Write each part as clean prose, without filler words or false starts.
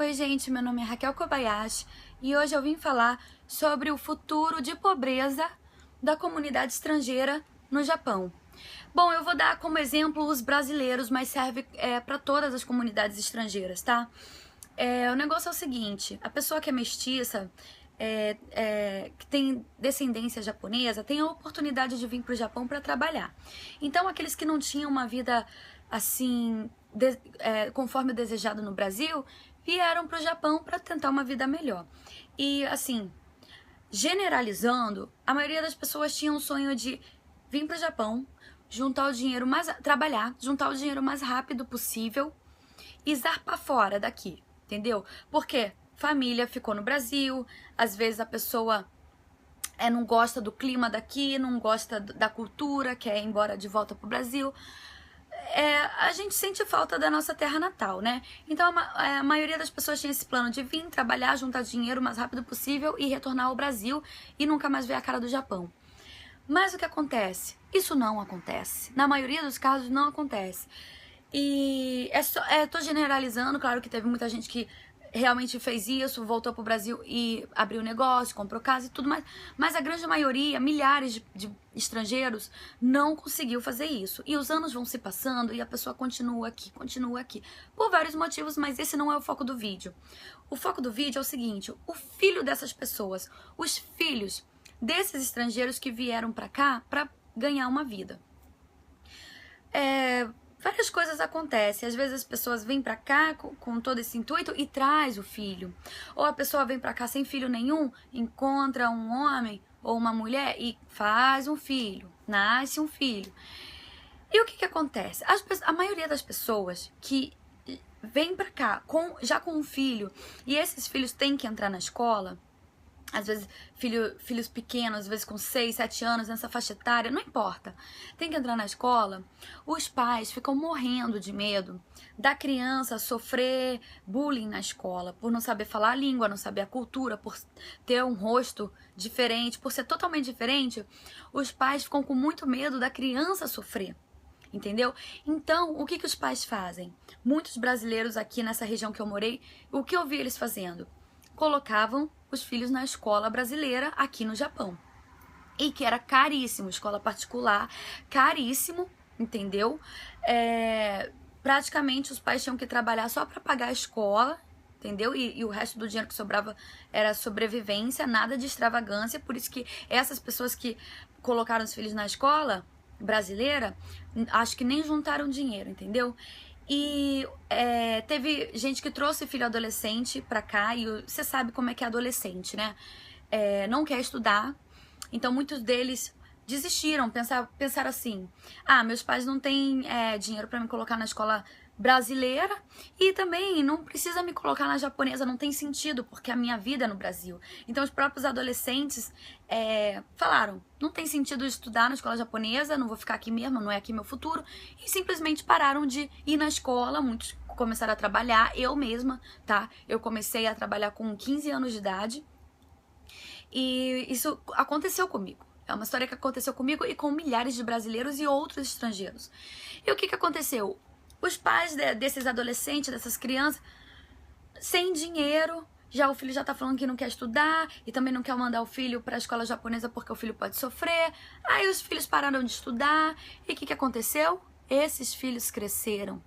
Oi gente, meu nome é Raquel Kobayashi e hoje eu vim falar sobre o futuro de pobreza da comunidade estrangeira no Japão. Bom, eu vou dar como exemplo os brasileiros, mas serve para todas as comunidades estrangeiras, tá? O negócio é o seguinte, a pessoa que é mestiça, que tem descendência japonesa, tem a oportunidade de vir para o Japão para trabalhar. Então, aqueles que não tinham uma vida assim, conforme o desejado no Brasil, vieram para o Japão para tentar uma vida melhor. E assim, generalizando, a maioria das pessoas tinha um sonho de vir para o Japão, trabalhar, juntar o dinheiro o mais rápido possível e zarpar fora daqui, entendeu? Porque família ficou no Brasil, às vezes a pessoa não gosta do clima daqui, não gosta da cultura, quer ir embora de volta pro Brasil. A gente sente falta da nossa terra natal, né? Então a maioria das pessoas tinha esse plano de vir, trabalhar, juntar dinheiro o mais rápido possível e retornar ao Brasil e nunca mais ver a cara do Japão. Mas o que acontece? Isso não acontece. Na maioria dos casos não acontece. E tô generalizando, claro que teve muita gente que realmente fez isso, voltou pro Brasil e abriu negócio, comprou casa e tudo mais, mas a grande maioria, milhares de estrangeiros, não conseguiu fazer isso. E os anos vão se passando e a pessoa continua aqui, por vários motivos, mas esse não é o foco do vídeo. O foco do vídeo é o seguinte, o filho dessas pessoas, os filhos desses estrangeiros que vieram pra cá pra ganhar uma vida. Várias coisas acontecem, às vezes as pessoas vêm pra cá com todo esse intuito e traz o filho. Ou a pessoa vem pra cá sem filho nenhum, encontra um homem ou uma mulher e faz um filho, nasce um filho. E o que acontece? A maioria das pessoas que vem pra cá já com um filho e esses filhos têm que entrar na escola, às vezes filhos pequenos, às vezes com 6, 7 anos, nessa faixa etária, não importa. Tem que entrar na escola, os pais ficam morrendo de medo da criança sofrer bullying na escola, por não saber falar a língua, não saber a cultura, por ter um rosto diferente, por ser totalmente diferente, os pais ficam com muito medo da criança sofrer. Entendeu? Então, o que os pais fazem? Muitos brasileiros aqui nessa região que eu morei, o que eu vi eles fazendo? Colocavam os filhos na escola brasileira aqui no Japão. E que era caríssimo, escola particular, caríssimo, entendeu? Praticamente os pais tinham que trabalhar só para pagar a escola, entendeu? E o resto do dinheiro que sobrava era sobrevivência, nada de extravagância. Por isso que essas pessoas que colocaram os filhos na escola brasileira, acho que nem juntaram dinheiro, entendeu? E teve gente que trouxe filho adolescente pra cá, e você sabe como é que é adolescente, né? Não quer estudar, então muitos deles desistiram, pensaram assim, meus pais não têm dinheiro pra me colocar na escola brasileira e também não precisa me colocar na japonesa, não tem sentido, porque a minha vida é no Brasil. Então os próprios adolescentes falaram, não tem sentido estudar na escola japonesa, não vou ficar aqui mesmo, não é aqui meu futuro, e simplesmente pararam de ir na escola. Muitos começaram a trabalhar, eu mesma, tá? Eu comecei a trabalhar com 15 anos de idade e isso aconteceu comigo. É uma história que aconteceu comigo e com milhares de brasileiros e outros estrangeiros. E o que aconteceu? Os pais desses adolescentes, dessas crianças, sem dinheiro, o filho já tá falando que não quer estudar e também não quer mandar o filho pra escola japonesa porque o filho pode sofrer. Aí os filhos pararam de estudar e o que aconteceu? Esses filhos cresceram.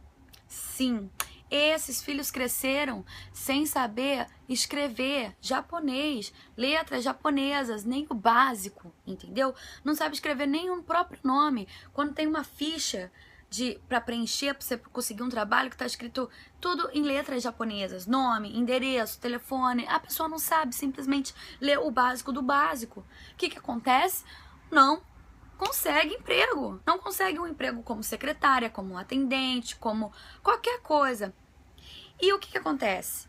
Sim, esses filhos cresceram sem saber escrever japonês, letras japonesas, nem o básico, entendeu? Não sabe escrever nem o próprio nome. Quando tem uma ficha pra preencher, pra você conseguir um trabalho que tá escrito tudo em letras japonesas, nome, endereço, telefone, a pessoa não sabe simplesmente ler o básico do básico. O que acontece? Não consegue emprego, não consegue um emprego como secretária, como atendente, como qualquer coisa. E o que acontece?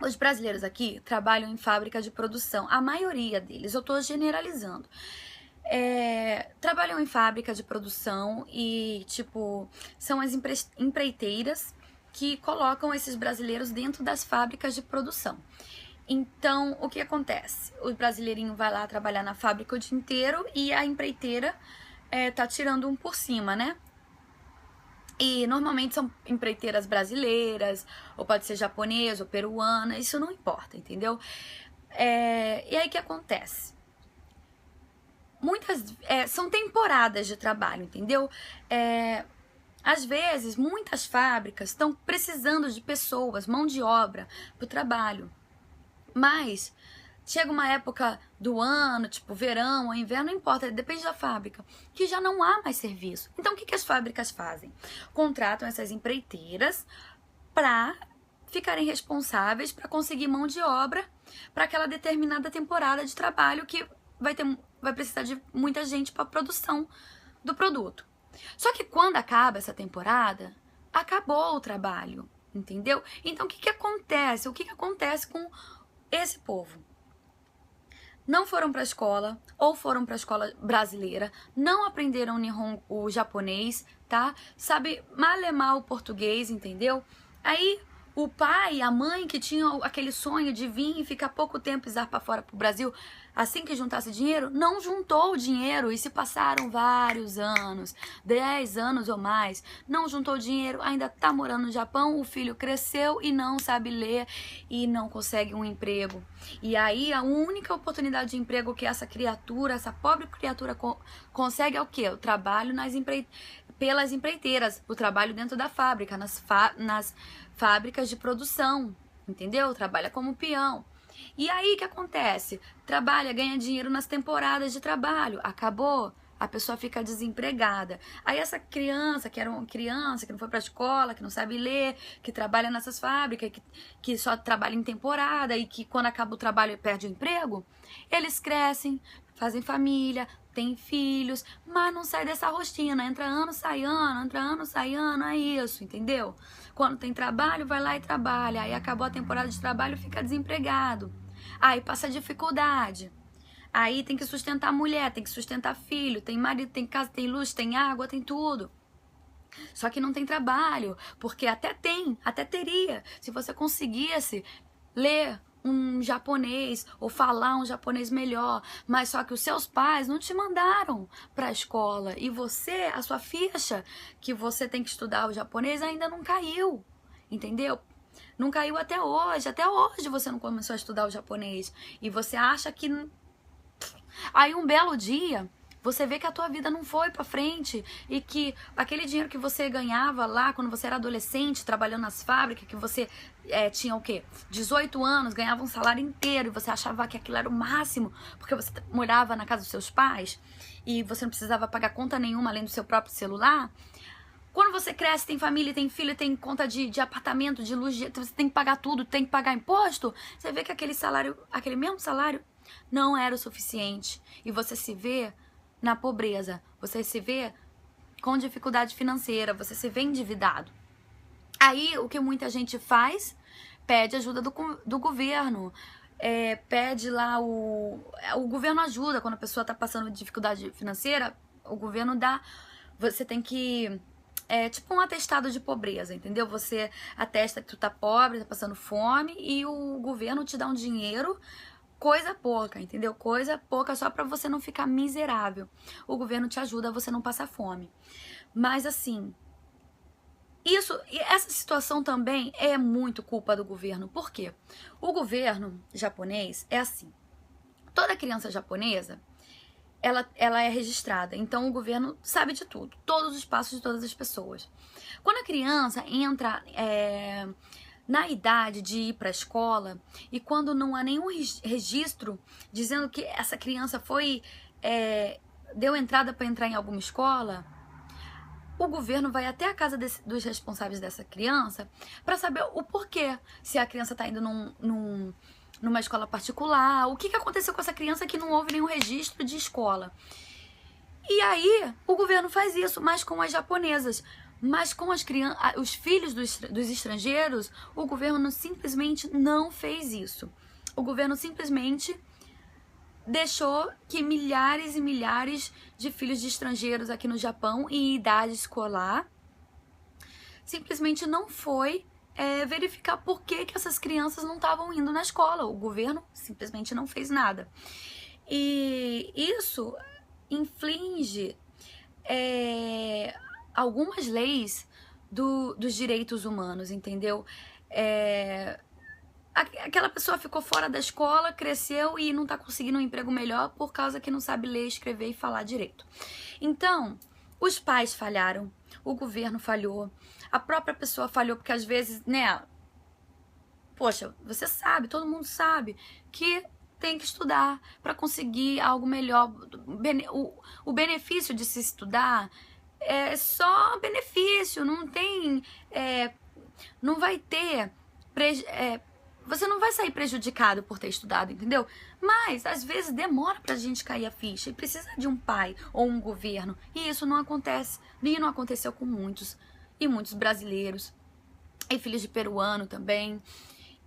Os brasileiros aqui trabalham em fábrica de produção, a maioria deles, eu tô generalizando. Trabalham em fábrica de produção e, são as empreiteiras que colocam esses brasileiros dentro das fábricas de produção. Então, o que acontece? O brasileirinho vai lá trabalhar na fábrica o dia inteiro e a empreiteira tá tirando um por cima, né? E normalmente são empreiteiras brasileiras, ou pode ser japonesa ou peruana, isso não importa, entendeu? E aí o que acontece? São temporadas de trabalho, entendeu? Às vezes, muitas fábricas estão precisando de pessoas, mão de obra, para o trabalho. Mas chega uma época do ano, tipo verão ou inverno, não importa, depende da fábrica, que já não há mais serviço. Então o que as fábricas fazem? Contratam essas empreiteiras para ficarem responsáveis para conseguir mão de obra para aquela determinada temporada de trabalho que vai precisar de muita gente para a produção do produto. Só que quando acaba essa temporada, acabou o trabalho, entendeu? Então o que acontece? O que acontece com esse povo? Não foram para a escola, ou foram para a escola brasileira, não aprenderam o japonês, tá? Sabe malemar o português, entendeu? Aí o pai, a mãe que tinham aquele sonho de vir e ficar pouco tempo pisar para fora pro Brasil, assim que juntasse dinheiro, não juntou o dinheiro e se passaram vários anos, 10 anos ou mais, não juntou dinheiro, ainda tá morando no Japão, o filho cresceu e não sabe ler e não consegue um emprego. E aí a única oportunidade de emprego que essa criatura, essa pobre criatura consegue é o quê? O trabalho pelas empreiteiras, o trabalho dentro da fábrica, nas fábricas de produção, entendeu? Trabalha como peão. E aí o que acontece? Trabalha, ganha dinheiro nas temporadas de trabalho. Acabou, a pessoa fica desempregada. Aí essa criança, que era uma criança, que não foi pra escola, que não sabe ler, que trabalha nessas fábricas, que só trabalha em temporada e que quando acaba o trabalho perde o emprego, eles crescem, fazem família, têm filhos, mas não sai dessa rotina. Entra ano, sai ano, entra ano, sai ano, é isso, entendeu? Quando tem trabalho, vai lá e trabalha. Aí acabou a temporada de trabalho, fica desempregado. Aí passa dificuldade. Aí tem que sustentar a mulher, tem que sustentar filho, tem marido, tem casa, tem luz, tem água, tem tudo. Só que não tem trabalho, porque até teria, se você conseguisse ler um japonês ou falar um japonês melhor, mas só que os seus pais não te mandaram para a escola e você, a sua ficha que você tem que estudar o japonês ainda não caiu, entendeu? Não caiu até hoje você não começou a estudar o japonês e você acha que aí um belo dia você vê que a tua vida não foi pra frente e que aquele dinheiro que você ganhava lá quando você era adolescente, trabalhando nas fábricas, que você tinha o quê? 18 anos, ganhava um salário inteiro e você achava que aquilo era o máximo porque você morava na casa dos seus pais e você não precisava pagar conta nenhuma além do seu próprio celular. Quando você cresce, tem família, tem filho, tem conta de apartamento, de luz, você tem que pagar tudo, tem que pagar imposto, você vê que aquele mesmo salário não era o suficiente e você se vê na pobreza, você se vê com dificuldade financeira, você se vê endividado. Aí o que muita gente faz? Pede ajuda do governo, pede lá o governo ajuda quando a pessoa está passando dificuldade financeira, o governo dá, você tem que tipo um atestado de pobreza, entendeu? Você atesta que tu tá pobre, tá passando fome e o governo te dá um dinheiro. Coisa pouca, entendeu? Coisa pouca só pra você não ficar miserável. O governo te ajuda a você não passar fome. Mas assim, essa situação também é muito culpa do governo. Por quê? O governo japonês é assim. Toda criança japonesa, ela é registrada. Então o governo sabe de tudo. Todos os passos de todas as pessoas. Quando a criança entra na idade de ir para a escola e quando não há nenhum registro dizendo que essa criança deu entrada para entrar em alguma escola, o governo vai até a casa dos responsáveis dessa criança para saber o porquê, se a criança está indo numa escola particular, o que aconteceu com essa criança que não houve nenhum registro de escola. E aí o governo faz isso, mas com as japonesas. Mas com os filhos dos estrangeiros, o governo simplesmente não fez isso. O governo simplesmente deixou que milhares e milhares de filhos de estrangeiros aqui no Japão, em idade escolar, simplesmente não foi verificar por que essas crianças não estavam indo na escola. O governo simplesmente não fez nada. E isso inflige algumas leis dos direitos humanos, entendeu? Aquela pessoa ficou fora da escola, cresceu e não tá conseguindo um emprego melhor por causa que não sabe ler, escrever e falar direito. Então, os pais falharam, o governo falhou, a própria pessoa falhou, porque às vezes, né, poxa, você sabe, todo mundo sabe que tem que estudar para conseguir algo melhor. O benefício de se estudar é só benefício, não tem, não vai ter, você não vai sair prejudicado por ter estudado, entendeu? Mas às vezes demora pra gente cair a ficha e precisa de um pai ou um governo, e isso não acontece, e não aconteceu com muitos brasileiros e filhos de peruano também.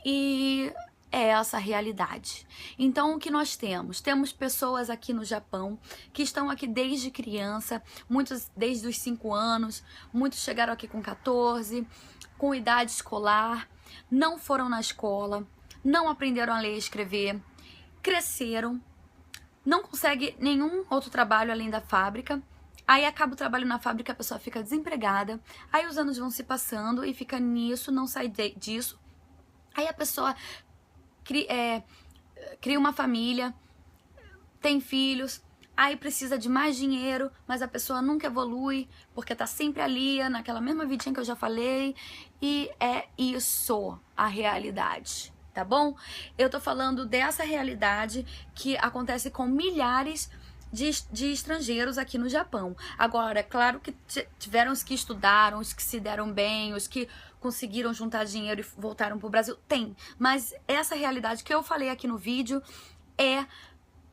E é essa a realidade. Então, o que nós temos? Temos pessoas aqui no Japão que estão aqui desde criança, muitos desde os 5 anos, muitos chegaram aqui com 14, com idade escolar, não foram na escola, não aprenderam a ler e escrever, cresceram, não conseguem nenhum outro trabalho além da fábrica. Aí acaba o trabalho na fábrica, a pessoa fica desempregada, aí os anos vão se passando e fica nisso, não sai disso. Aí a pessoa cria uma família, tem filhos, aí precisa de mais dinheiro, mas a pessoa nunca evolui, porque tá sempre ali, naquela mesma vidinha que eu já falei, e é isso a realidade, tá bom? Eu tô falando dessa realidade que acontece com milhares de estrangeiros aqui no Japão. Agora, é claro que tiveram os que estudaram, os que se deram bem, os que conseguiram juntar dinheiro e voltaram pro Brasil. Tem, mas essa realidade que eu falei aqui no vídeo é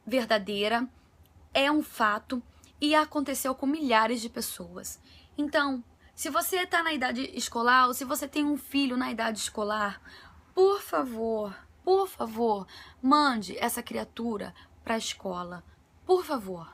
verdadeira, é um fato e aconteceu com milhares de pessoas. Então, se você tá na idade escolar ou se você tem um filho na idade escolar, por favor, mande essa criatura pra escola. Por favor.